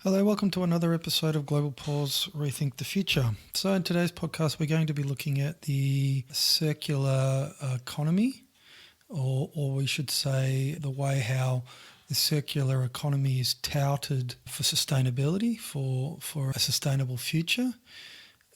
Hello, welcome to another episode of Global Pause Rethink the Future. So, in today's podcast, we're going to be looking at the circular economy, or we should say, the way how the circular economy is touted for sustainability, for a sustainable future,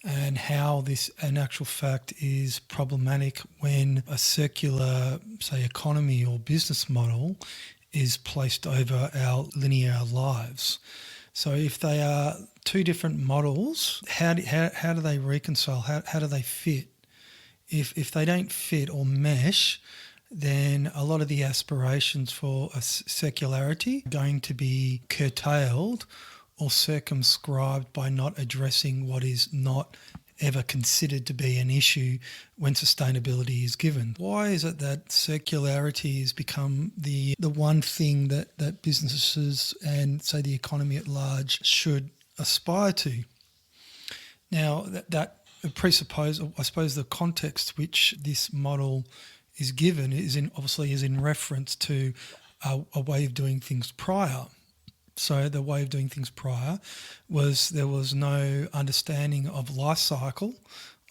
and how this, in actual fact, is problematic when a circular, say, economy or business model is placed over our linear lives. So if they are two different models, how do they reconcile? How do they fit? If they don't fit or mesh, then a lot of the aspirations for a circularity are going to be curtailed or circumscribed by not addressing what is not ever considered to be an issue when sustainability is given. Why is it that circularity has become the one thing that businesses and, say, the economy at large should aspire to? Now, that presupposes, I suppose, the context which this model is given is in reference to a way of doing things prior. So the way of doing things prior was there was no understanding of life cycle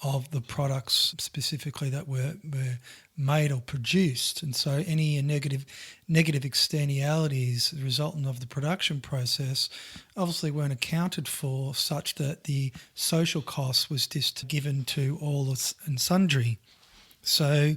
of the products specifically that were made or produced. And so any negative externalities resultant of the production process obviously weren't accounted for, such that the social cost was just given to all and sundry. So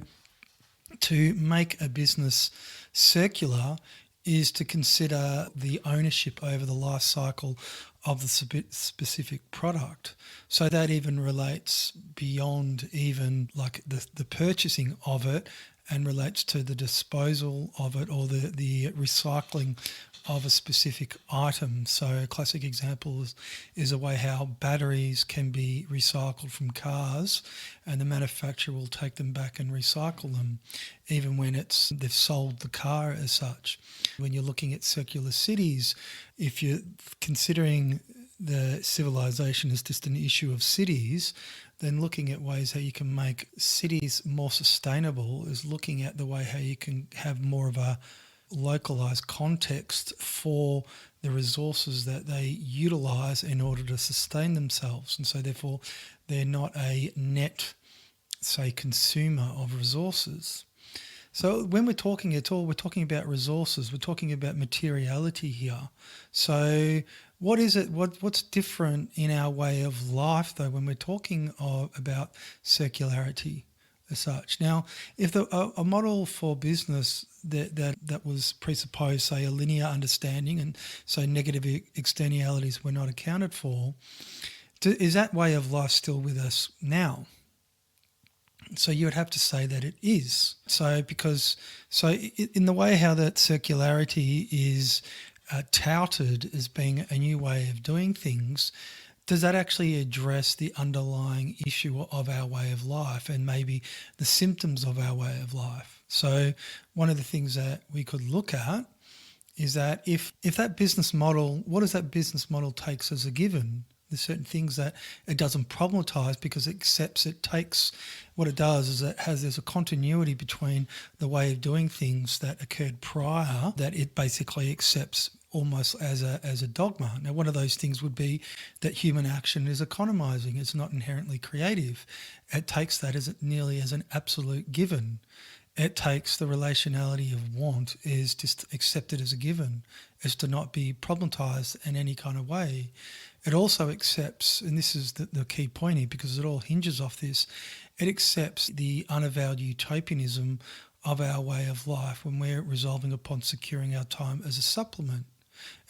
to make a business circular is to consider the ownership over the life cycle of the specific product. So that even relates beyond even like the purchasing of it, and relates to the disposal of it or the recycling of a specific item. So a classic example is a way how batteries can be recycled from cars, and the manufacturer will take them back and recycle them, even when they've sold the car as such. When you're looking at circular cities, if you're considering the civilization as just an issue of cities, then looking at ways how you can make cities more sustainable is looking at the way how you can have more of a localized context for the resources that they utilize in order to sustain themselves. And so therefore they're not a net, say, consumer of resources. So when we're talking at all, we're talking about resources, we're talking about materiality here. So what is it, what's different in our way of life though when we're talking about circularity as such? Now, if a model for business that was presupposed, say, a linear understanding, and so negative externalities were not accounted for, is that way of life still with us now? So you would have to say that it is. So in the way how that circularity is touted as being a new way of doing things, does that actually address the underlying issue of our way of life and maybe the symptoms of our way of life? So one of the things that we could look at is that if that business model, what does that business model takes as a given? There's certain things that it doesn't problematize because it accepts, it takes, what it does is there's a continuity between the way of doing things that occurred prior that it basically accepts almost as a dogma. Now, one of those things would be that human action is economizing. It's not inherently creative. It takes that as nearly as an absolute given. It takes the relationality of want is just accepted as a given, as to not be problematized in any kind of way. It also accepts, and this is the key point here because it all hinges off this, it accepts the unavowed utopianism of our way of life when we're resolving upon securing our time as a supplement.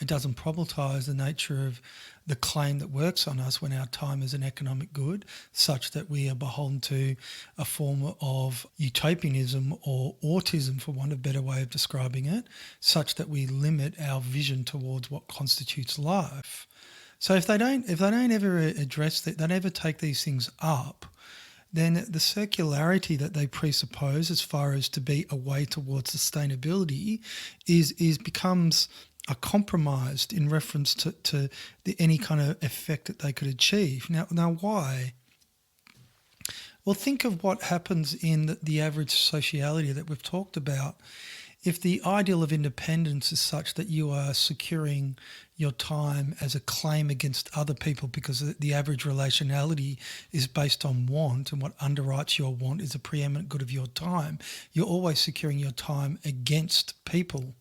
It doesn't problematize the nature of the claim that works on us when our time is an economic good, such that we are beholden to a form of utopianism or autism, for want of a better way of describing it, such that we limit our vision towards what constitutes life. So if they don't ever address that, they never take these things up, then the circularity that they presuppose as far as to be a way towards sustainability becomes a compromised in reference to any kind of effect that they could achieve. Now why? Well, think of what happens in the average sociality that we've talked about. if the ideal of independence is such that you are securing your time as a claim against other people because the average relationality is based on want, and what underwrites your want is a preeminent good of your time, you're always securing your time against people.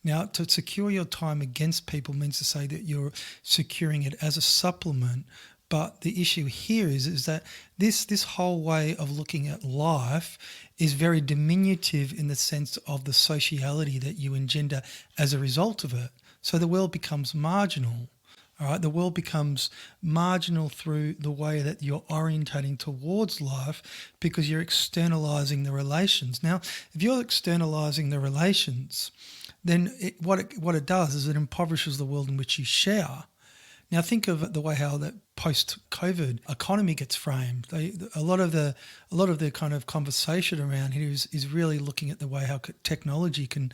Now, to secure your time against people means to say that you're securing it as a supplement. But the issue here is that this whole way of looking at life is very diminutive in the sense of the sociality that you engender as a result of it. So the world becomes marginal. All right, the world becomes marginal through the way that you're orientating towards life because you're externalizing the relations. Now, if you're externalizing the relations, then what it does is it impoverishes the world in which you share. Now think of the way how that post-COVID economy gets framed. A lot of the kind of conversation around here is really looking at the way how technology can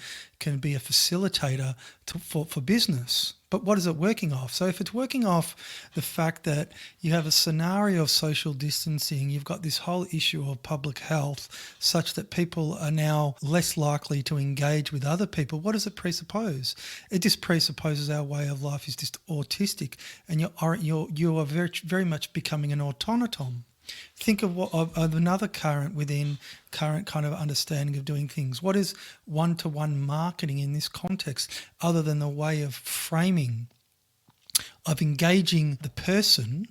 be a facilitator for business. But what is it working off? So if it's working off the fact that you have a scenario of social distancing, you've got this whole issue of public health such that people are now less likely to engage with other people, what does it presuppose? It just presupposes our way of life is just autistic, and you are very, very much becoming an automaton. Think of another current within current kind of understanding of doing things. What is one-to-one marketing in this context other than the way of framing, of engaging the person,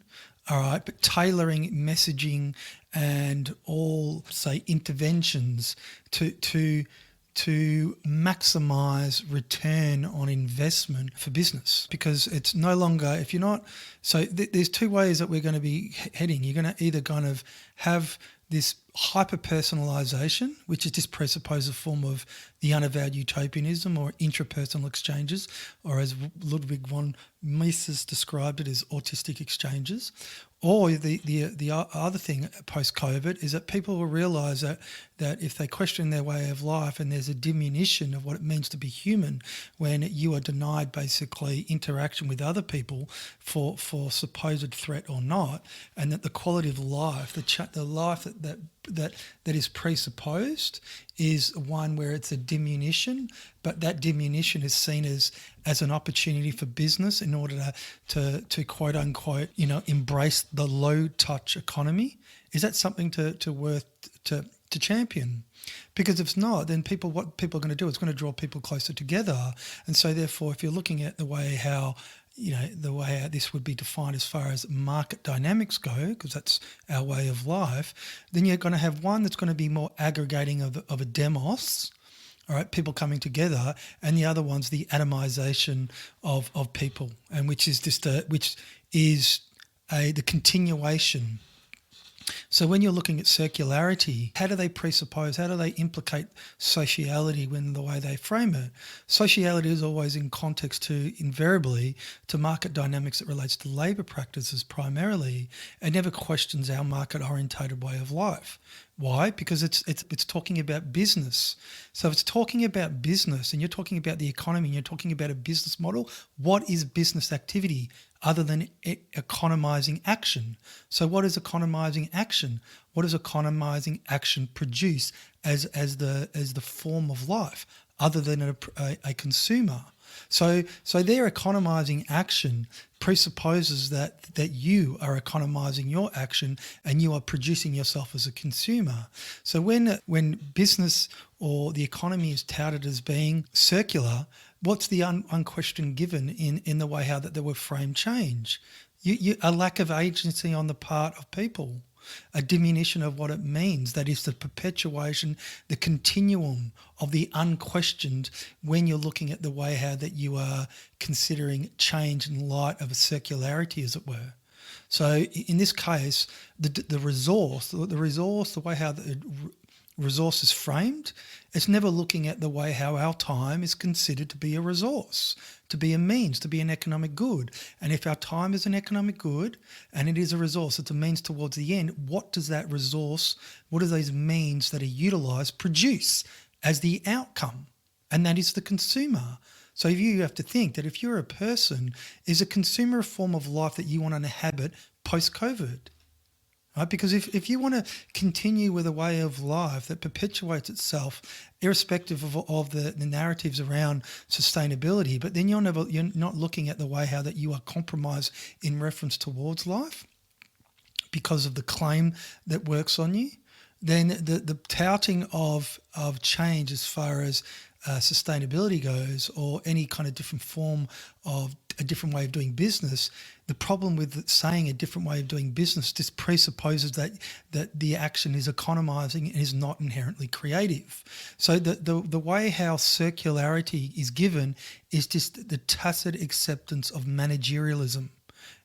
all right, but tailoring messaging and all, say, interventions to maximize return on investment for business, because it's no longer, if you're not, so there's two ways that we're going to be heading. You're going to either kind of have this hyper personalization, which is just presupposes a form of the unavowed utopianism or intrapersonal exchanges, or as Ludwig von Mises described it as autistic exchanges. Or the other thing post-COVID is that people will realise that if they question their way of life and there's a diminution of what it means to be human when you are denied basically interaction with other people for supposed threat or not, and that the quality of life, the life that is presupposed is one where it's a diminution, but that diminution is seen as an opportunity for business in order to quote unquote, embrace the low touch economy. Is that something to champion? Because if it's not, then what people are going to do, it's going to draw people closer together. And so therefore, if you're looking at the way how this would be defined as far as market dynamics go, because that's our way of life, then you're going to have one that's going to be more aggregating of a demos, all right, people coming together, and the other one's the atomization of people, and which is the continuation. So when you're looking at circularity, how do they presuppose, how do they implicate sociality when the way they frame it? Sociality is always in context invariably to market dynamics that relates to labour practices primarily. It never questions our market-orientated way of life. Why? Because it's talking about business. So if it's talking about business and you're talking about the economy and you're talking about a business model, what is business activity other than economizing action? So what is economizing action? What does economizing action produce as the form of life other than a consumer? So their economizing action presupposes that you are economizing your action and you are producing yourself as a consumer. So when business or the economy is touted as being circular, what's the unquestioned given in the way how that they were framed change? A lack of agency on the part of people, a diminution of what it means. That is the perpetuation, the continuum of the unquestioned when you're looking at the way how that you are considering change in light of a circularity, as it were. So in this case, the resource, the way how the resource is framed, it's never looking at the way how our time is considered to be a resource, to be a means, to be an economic good. And if our time is an economic good and it is a resource, it's a means towards the end, what does that resource, what do those means that are utilised produce as the outcome? And that is the consumer. So you have to think that if you're a person, is a consumer a form of life that you want to inhabit post-COVID? right? Because if you want to continue with a way of life that perpetuates itself, irrespective of the narratives around sustainability, but then you're not looking at the way how that you are compromised in reference towards life because of the claim that works on you, then the touting of change as far as sustainability goes, or any kind of different form of a different way of doing business, the problem with saying a different way of doing business just presupposes that the action is economizing and is not inherently creative. So the way how circularity is given is just the tacit acceptance of managerialism.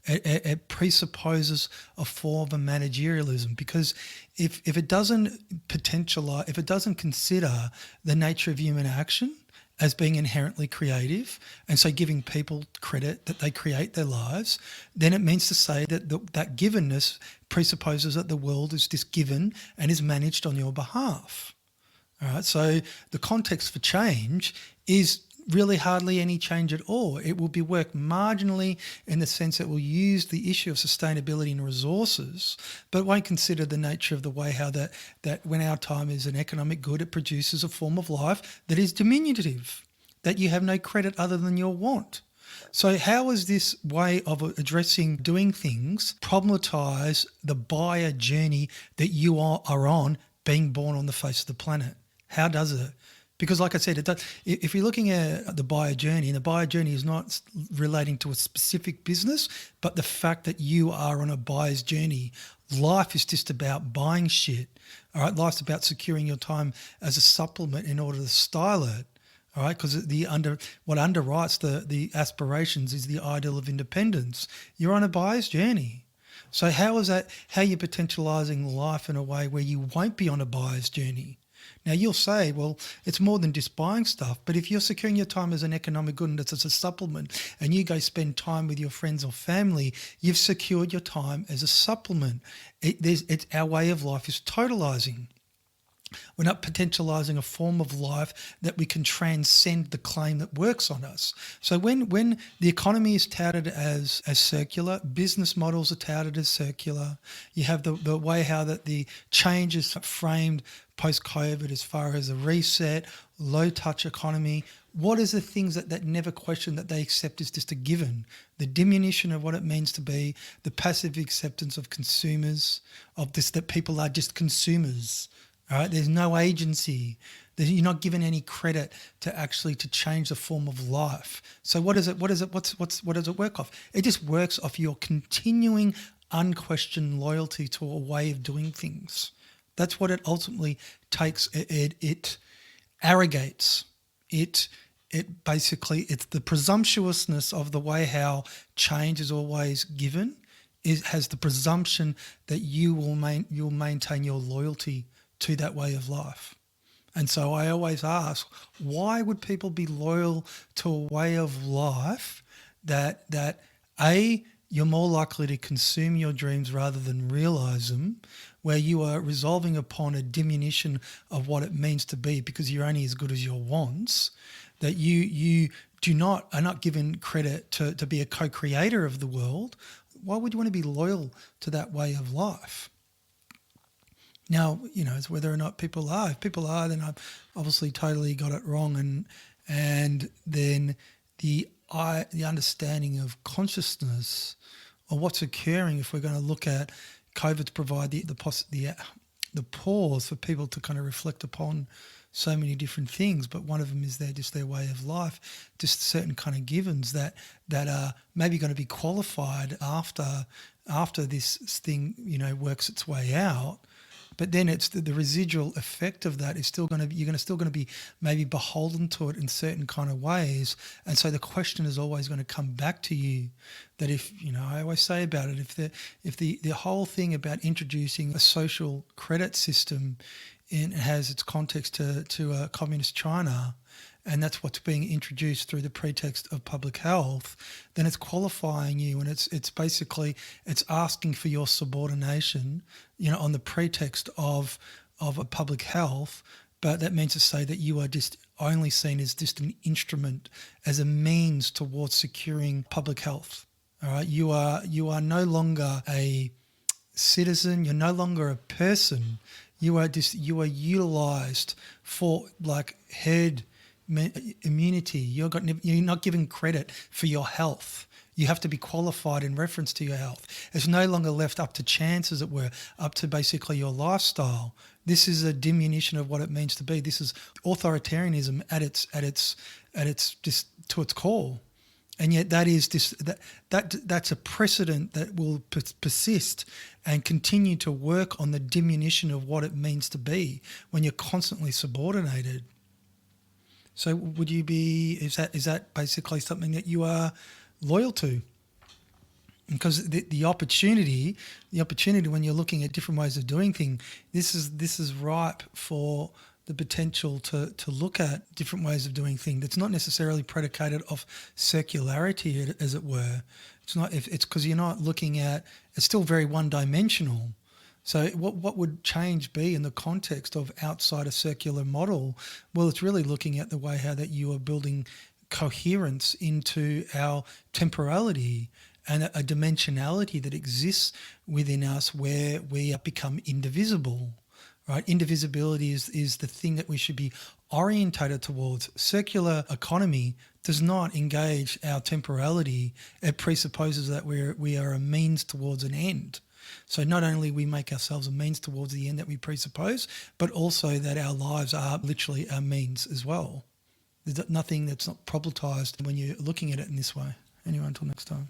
It presupposes a form of managerialism, because if it doesn't potentialize, if it doesn't consider the nature of human action as being inherently creative, and so giving people credit that they create their lives, then it means to say that that givenness presupposes that the world is just given and is managed on your behalf. All right, so the context for change is really hardly any change at all. It will be work marginally in the sense that we'll use the issue of sustainability and resources, but won't consider the nature of the way how that when our time is an economic good, it produces a form of life that is diminutive, that you have no credit other than your want. So how is this way of addressing doing things problematize the buyer journey that you are on, being born on the face of the planet? How does it? Because like I said, it does, if you're looking at the buyer journey, and the buyer journey is not relating to a specific business, but the fact that you are on a buyer's journey. Life is just about buying shit. All right, life's about securing your time as a supplement in order to style it. All right, because what underwrites the aspirations is the ideal of independence. You're on a buyer's journey. So how is that? How are you potentializing life in a way where you won't be on a buyer's journey? Now, you'll say, well, it's more than just buying stuff. But if you're securing your time as an economic good and it's as a supplement, and you go spend time with your friends or family, you've secured your time as a supplement. It's our way of life is totalizing. We're not potentializing a form of life that we can transcend the claim that works on us. So when the economy is touted as circular, business models are touted as circular, you have the way how that the change is framed post-COVID as far as a reset, low-touch economy. What is the things that never question, that they accept as just a given? The diminution of what it means to be, the passive acceptance of consumers, of this, that people are just consumers. All right, there's no agency. You're not given any credit to change the form of life. So what does it work off? It just works off your continuing unquestioned loyalty to a way of doing things. That's what it ultimately takes. It arrogates. It basically, it's the presumptuousness of the way how change is always given. It has the presumption that you'll maintain your loyalty to that way of life. And so I always ask, why would people be loyal to a way of life that you're more likely to consume your dreams rather than realize them, where you are resolving upon a diminution of what it means to be because you're only as good as your wants, that you are not given credit to be a co-creator of the world? Why would you want to be loyal to that way of life? Now, it's whether or not people are. If people are, then I've obviously totally got it wrong. And then the understanding of consciousness, or what's occurring, if we're going to look at COVID to provide the pause for people to kind of reflect upon so many different things, but one of them is their way of life, just certain kind of givens that are maybe going to be qualified after this thing works its way out. But then it's the residual effect of that is still going to be, you're still going to be maybe beholden to it in certain kind of ways. And so the question is always going to come back to you, that if, I always say about it, if the whole thing about introducing a social credit system has its context to communist China, and that's what's being introduced through the pretext of public health, then it's qualifying you, and it's basically asking for your subordination, on the pretext of a public health. But that means to say that you are just only seen as just an instrument, as a means towards securing public health. All right, you are no longer citizen. You're no longer a person. You are utilized for like herd immunity. You're not given credit for your health. You have to be qualified in reference to your health. It's no longer left up to chance, as it were, up to basically your lifestyle. This is a diminution of what it means to be. This is authoritarianism at its just to its core. And yet that's a precedent that will persist and continue to work on the diminution of what it means to be when you're constantly subordinated. So is that basically something that you are loyal to? Because the opportunity when you're looking at different ways of doing things, this is ripe for the potential to look at different ways of doing things. That's not necessarily predicated off circularity, as it were. It's because you're not looking at. It's still very one-dimensional. So what would change be in the context of outside a circular model? Well, it's really looking at the way how that you are building coherence into our temporality and a dimensionality that exists within us where we become indivisible, right? Indivisibility is the thing that we should be orientated towards. Circular economy does not engage our temporality. It presupposes that we are a means towards an end. So not only we make ourselves a means towards the end that we presuppose, but also that our lives are literally a means as well. There's nothing that's not problematized when you're looking at it in this way. Anyway, until next time.